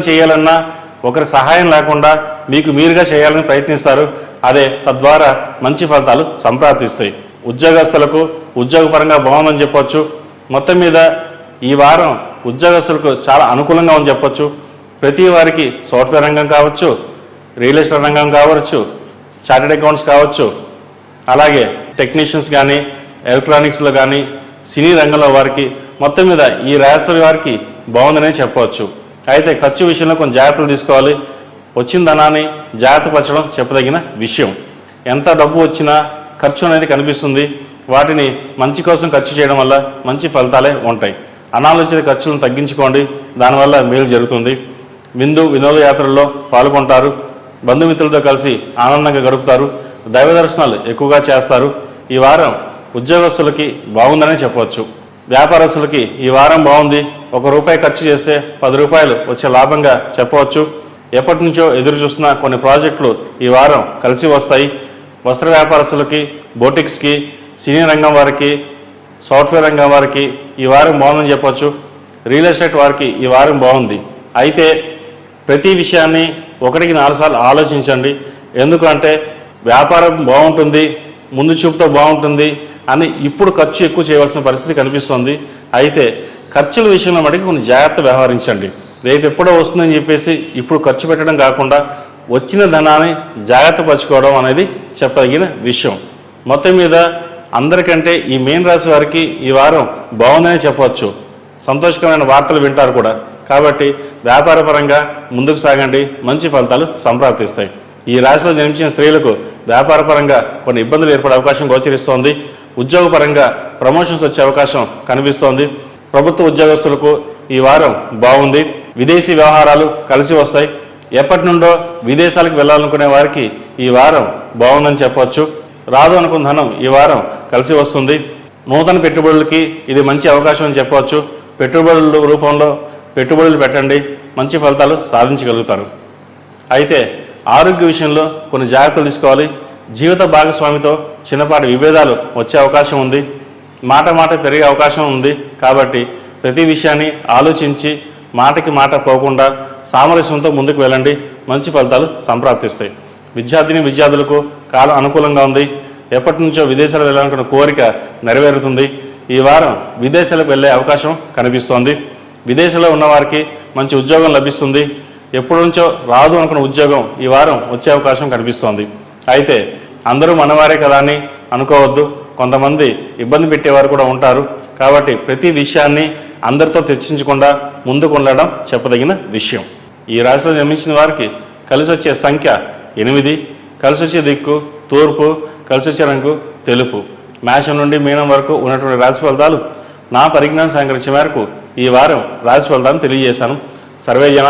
చేయాలన్నా ఒకరి సహాయం లేకుండా మీకు మీరుగా చేయాలని ప్రయత్నిస్తారు. అదే తద్వారా మంచి ఫలితాలు సంప్రాప్తిస్తాయి. ఉద్యోగస్తులకు ఉద్యోగపరంగా బాగుందని చెప్పొచ్చు. మొత్తం మీద ఈ వారం ఉద్యోగస్తులకు చాలా అనుకూలంగా ఉందని చెప్పొచ్చు. ప్రతి వారికి సాఫ్ట్వేర్ రంగం కావచ్చు, రియల్ ఎస్టేట్ రంగం కావచ్చు, చార్టెడ్ అకౌంట్స్ కావచ్చు, అలాగే టెక్నీషియన్స్ కానీ, ఎలక్ట్రానిక్స్లో కానీ, సినీ రంగంలో వారికి మొత్తం మీద ఈ రాశి వారికి బాగుందనే చెప్పవచ్చు. అయితే ఖర్చు విషయంలో కొంచెం జాగ్రత్తలు తీసుకోవాలి. వచ్చిన ధనాన్ని జాగ్రత్త పరచడం చెప్పదగిన విషయం. ఎంత డబ్బు వచ్చినా ఖర్చు అనేది కనిపిస్తుంది. వాటిని మంచి కోసం ఖర్చు చేయడం వల్ల మంచి ఫలితాలే ఉంటాయి. అనాలోచిత ఖర్చులను తగ్గించుకోండి, దానివల్ల మేలు జరుగుతుంది. వినోదయాత్రల్లో పాల్గొంటారు. బంధుమిత్రులతో కలిసి ఆనందంగా గడుపుతారు. దైవ దర్శనాలు ఎక్కువగా చేస్తారు. ఈ వారం ఉద్యోగస్తులకి బాగుందనే చెప్పవచ్చు. వ్యాపారస్తులకి ఈ వారం బాగుంది. ₹1 ఖర్చు చేస్తే ₹10 వచ్చే లాభంగా చెప్పవచ్చు. ఎప్పటి నుంచో ఎదురు చూస్తున్న కొన్ని ప్రాజెక్టులు ఈ వారం కలిసి వస్తాయి. వస్త్ర వ్యాపారస్తులకి, బోటిక్స్కి, సినీ రంగం వారికి, సాఫ్ట్వేర్ రంగం వారికి ఈ వారం బాగుందని చెప్పవచ్చు. రియల్ ఎస్టేట్ వారికి ఈ వారం బాగుంది. అయితే ప్రతి విషయాన్ని 1-4 సార్లు ఆలోచించండి. ఎందుకంటే వ్యాపారం బాగుంటుంది, ముందు చూపుతో బాగుంటుంది అని ఇప్పుడు ఖర్చు ఎక్కువ చేయవలసిన పరిస్థితి కనిపిస్తుంది. అయితే ఖర్చుల విషయంలో మటుకు కొన్ని జాగ్రత్త వ్యవహరించండి. రేపు ఎప్పుడో వస్తుందని చెప్పేసి ఇప్పుడు ఖర్చు పెట్టడం కాకుండా వచ్చిన ధనాన్ని జాగ్రత్త పరచుకోవడం అనేది చెప్పదగిన విషయం. మొత్తం మీద అందరికంటే ఈ మీన రాశి వారికి ఈ వారం బాగుందనే చెప్పవచ్చు. సంతోషకరమైన వార్తలు వింటారు కూడా. కాబట్టి వ్యాపారపరంగా ముందుకు సాగండి, మంచి ఫలితాలు సంప్రాప్తిస్తాయి. ఈ రాశిలో జన్మించిన స్త్రీలకు వ్యాపారపరంగా కొన్ని ఇబ్బందులు ఏర్పడే అవకాశం గోచరిస్తోంది. ఉద్యోగపరంగా ప్రమోషన్స్ వచ్చే అవకాశం కనిపిస్తోంది. ప్రభుత్వ ఉద్యోగస్తులకు ఈ వారం బాగుంది. విదేశీ వ్యవహారాలు కలిసి వస్తాయి. ఎప్పటి నుండో విదేశాలకు వెళ్ళాలనుకునే వారికి ఈ వారం బాగుందని చెప్పవచ్చు. రాదు అనుకున్న ధనం ఈ వారం కలిసి వస్తుంది. నూతన పెట్టుబడులకి ఇది మంచి అవకాశం అని చెప్పవచ్చు. పెట్టుబడుల రూపంలో పెట్టుబడులు పెట్టండి, మంచి ఫలితాలు సాధించగలుగుతారు. అయితే ఆరోగ్య విషయంలో కొన్ని జాగ్రత్తలు తీసుకోవాలి. జీవిత భాగస్వామితో చిన్నపాటి విభేదాలు వచ్చే అవకాశం ఉంది. మాట పెరిగే అవకాశం ఉంది. కాబట్టి ప్రతి విషయాన్ని ఆలోచించి మాటకి మాట పోకుండా సామరస్యంతో ముందుకు వెళ్ళండి, మంచి ఫలితాలు సంప్రాప్తిస్తాయి. విద్యార్థులకు కాలం అనుకూలంగా ఉంది. ఎప్పటి నుంచో విదేశాలకు వెళ్ళాలనుకున్న కోరిక నెరవేరుతుంది. ఈ వారం విదేశాలకు వెళ్ళే అవకాశం కనిపిస్తోంది. విదేశంలో ఉన్నవారికి మంచి ఉద్యోగం లభిస్తుంది. ఎప్పటి నుంచో రాదు అనుకున్న ఉద్యోగం ఈ వారం వచ్చే అవకాశం కనిపిస్తోంది. అయితే అందరూ మనవారే కదా అని అనుకోవద్దు. కొంతమంది ఇబ్బంది పెట్టేవారు కూడా ఉంటారు. కాబట్టి ప్రతి విషయాన్ని అందరితో చర్చించకుండా ముందుకు ఉండడం చెప్పదగిన విషయం. ఈ రాశిలో జన్మించిన వారికి కలిసి వచ్చే సంఖ్య 8, కలిసి వచ్చే దిక్కు తూర్పు, కలిసి వచ్చే రంగు తెలుపు. మేషం నుండి మీనం వరకు ఉన్నటువంటి రాశి ఫలితాలు నా పరిజ్ఞానం సేకరించే మేరకు ఈ వారం రాశి ఫలితాలను తెలియజేశాను. సర్వే జన